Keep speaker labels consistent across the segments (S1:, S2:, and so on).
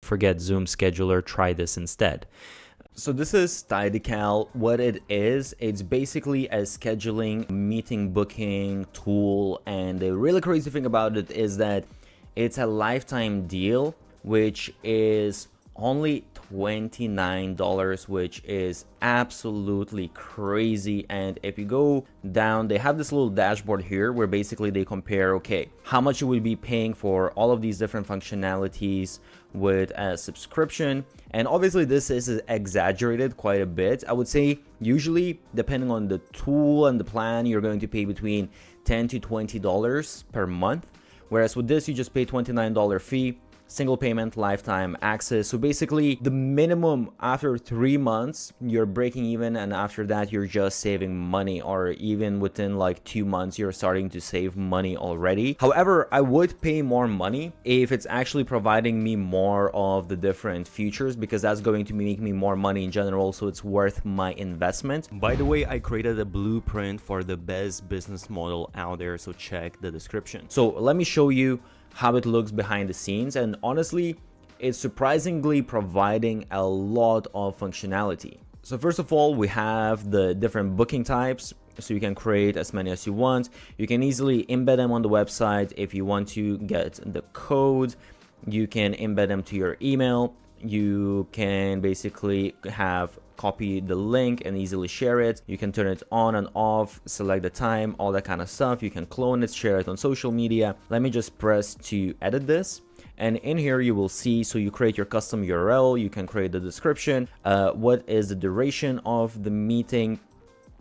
S1: forget Zoom scheduler, try this instead. So this is Tidycal. What it is, it's basically a scheduling meeting booking tool, and the really crazy thing about it is that it's a lifetime deal, which is only $29, which is absolutely crazy. And if you go down, they have this little dashboard here where basically they compare, okay, how much you would be paying for all of these different functionalities with a subscription. And obviously this is exaggerated quite a bit. I would say usually, depending on the tool and the plan, you're going to pay between $10 to $20 per month. Whereas with this, you just pay $29 fee, single payment, lifetime access. So basically the minimum after 3 months, you're breaking even, and after that you're just saving money, or even within like 2 months, you're starting to save money already. However, I would pay more money if it's actually providing me more of the different features, because that's going to make me more money in general, so it's worth my investment. By the way, I created a blueprint for the best business model out there, so check the description. So let me show you how it looks behind the scenes, and honestly, it's surprisingly providing a lot of functionality. So first of all, we have the different booking types, so you can create as many as you want. You can easily embed them on the website. If you want to get the code, you can embed them to your email. You can basically copy the link and easily share it. You can turn it on and off, select the time, all that kind of stuff. You can clone it, share it on social media. Let me just press to edit this. And in here you will see, so you create your custom URL, you can create the description, what is the duration of the meeting.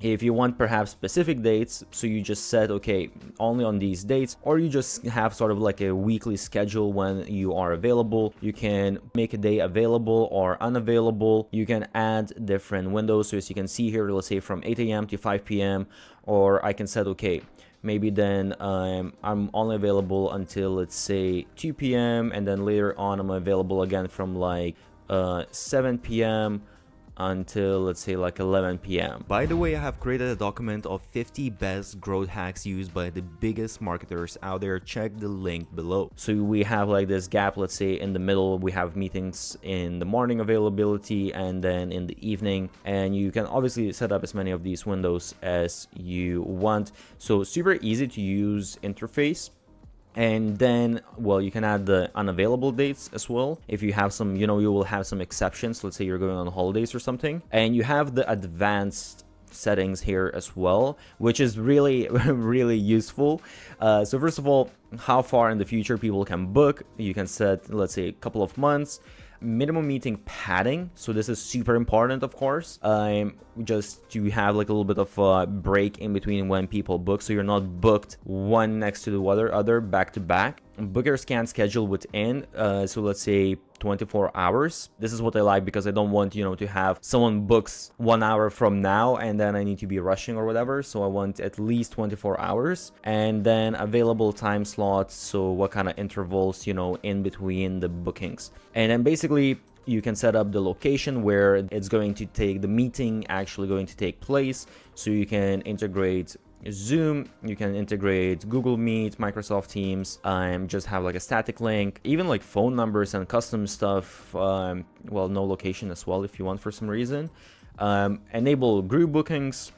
S1: If you want perhaps specific dates, so you just set, okay, only on these dates, or you just have sort of like a weekly schedule when you are available. You can make a day available or unavailable. You can add different windows. So as you can see here, let's say from 8 a.m. to 5 p.m. Or I can set, okay, maybe then I'm only available until, let's say, 2 p.m. And then later on, I'm available again from like 7 p.m. until, let's say, like 11 p.m. By the way, I have created a document of 50 best growth hacks used by the biggest marketers out there. Check the link below. So we have like this gap, let's say in the middle, we have meetings in the morning availability and then in the evening. And you can obviously set up as many of these windows as you want. So super easy to use interface. And then, well, you can add the unavailable dates as well. If you have some, you will have some exceptions. Let's say you're going on holidays or something. And you have the advanced settings here as well, which is really, really useful. So first of all, how far in the future people can book. You can set, let's say, a couple of months. Minimum meeting padding, so this is super important, of course, just to have like a little bit of a break in between when people book, so you're not booked one next to the other back to back. Bookers can schedule within, so let's say 24 hours. This is what I like, because I don't want, to have someone books 1 hour from now and then I need to be rushing or whatever. So I want at least 24 hours. And then available time slots, so what kind of intervals, in between the bookings. And then basically you can set up the location where it's going to take, the meeting actually going to take place. So you can integrate Zoom, you can integrate Google Meet, Microsoft Teams, just have like a static link, even like phone numbers and custom stuff, well, no location as well if you want for some reason. Enable group bookings,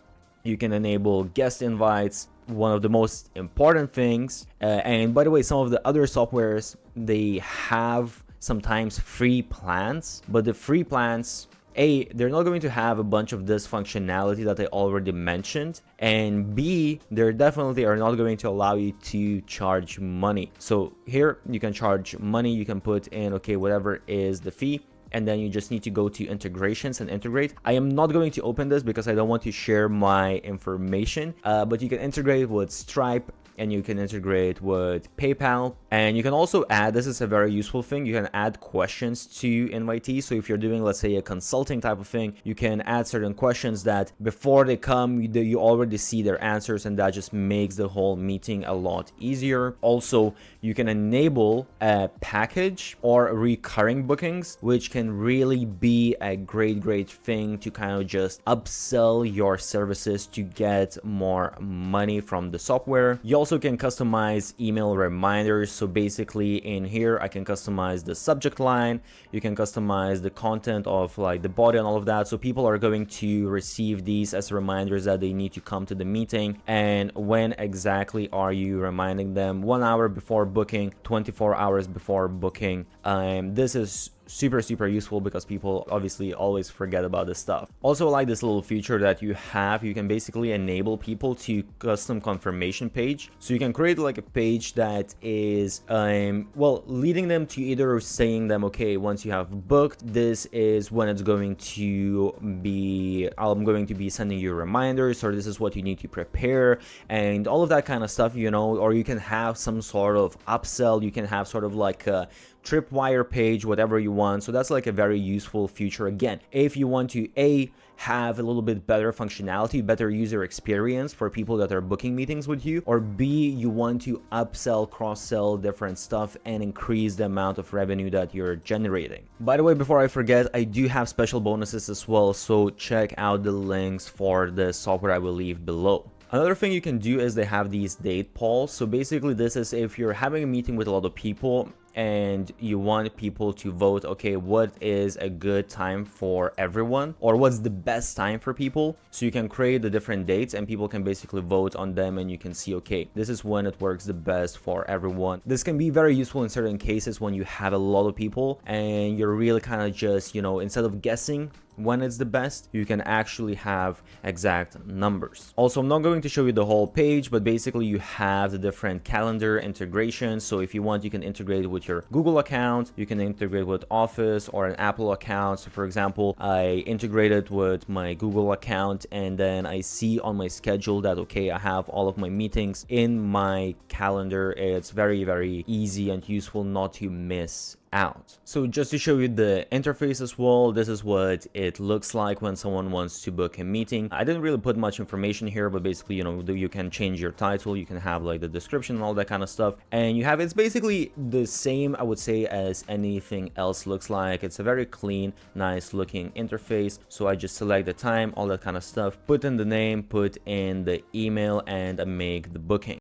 S1: you can enable guest invites. One of the most important things, and by the way, some of the other softwares, they have sometimes free plans, but the free plans, A, they're not going to have a bunch of this functionality that I already mentioned, and B, they definitely are not going to allow you to charge money. So here you can charge money, you can put in, okay, whatever is the fee, and then you just need to go to integrations and integrate. I am not going to open this because I don't want to share my information, but you can integrate with Stripe, and you can integrate with PayPal. And you can also add, this is a very useful thing, you can add questions to invitees. So if you're doing, let's say, a consulting type of thing, you can add certain questions that before they come, you already see their answers, and that just makes the whole meeting a lot easier. Also, you can enable a package or recurring bookings, which can really be a great thing to kind of just upsell your services to get more money from the software. You also also can customize email reminders. So basically in here, I can customize the subject line. You can customize the content of like the body and all of that. So people are going to receive these as reminders that they need to come to the meeting. And when exactly are you reminding them? 1 hour before booking, 24 hours before booking. This is super useful because people obviously always forget about this stuff. Also, I like this little feature that you have. You can basically enable people to custom confirmation page. So you can create like a page that is well, leading them to either saying them, okay, once you have booked, this is when it's going to be, I'm going to be sending you reminders, or this is what you need to prepare, and all of that kind of stuff, you know. Or you can have some sort of upsell. You can have sort of like a tripwire page, whatever you want. So that's like a very useful feature. Again, if you want to have a little bit better functionality, better user experience for people that are booking meetings with you, or B, you want to upsell, cross-sell different stuff and increase the amount of revenue that you're generating. By the way, before I forget, I do have special bonuses as well, so check out the links for the software I will leave below. Another thing you can do is they have these date polls. So basically this is if you're having a meeting with a lot of people and you want people to vote, okay, what is a good time for everyone, or what's the best time for people. So you can create the different dates and people can basically vote on them, and you can see, okay, this is when it works the best for everyone. This can be very useful in certain cases when you have a lot of people and you're really kind of just, you know, instead of guessing when it's the best, you can actually have exact numbers. Also, I'm not going to show you the whole page, but basically you have the different calendar integrations. So if you want, you can integrate with your Google account, you can integrate with Office or an Apple account. So for example, I integrated with my Google account, and then I see on my schedule that, okay, I have all of my meetings in my calendar. It's very easy and useful not to miss out. So just to show you the interface as well, this is what it looks like when someone wants to book a meeting. I didn't really put much information here, but basically, you know, you can change your title, you can have like the description and all that kind of stuff, and you have, it's basically the same, I would say, as anything else looks like. It's a very clean, nice looking interface. So I just select the time, all that kind of stuff, put in the name, put in the email, and I make the booking.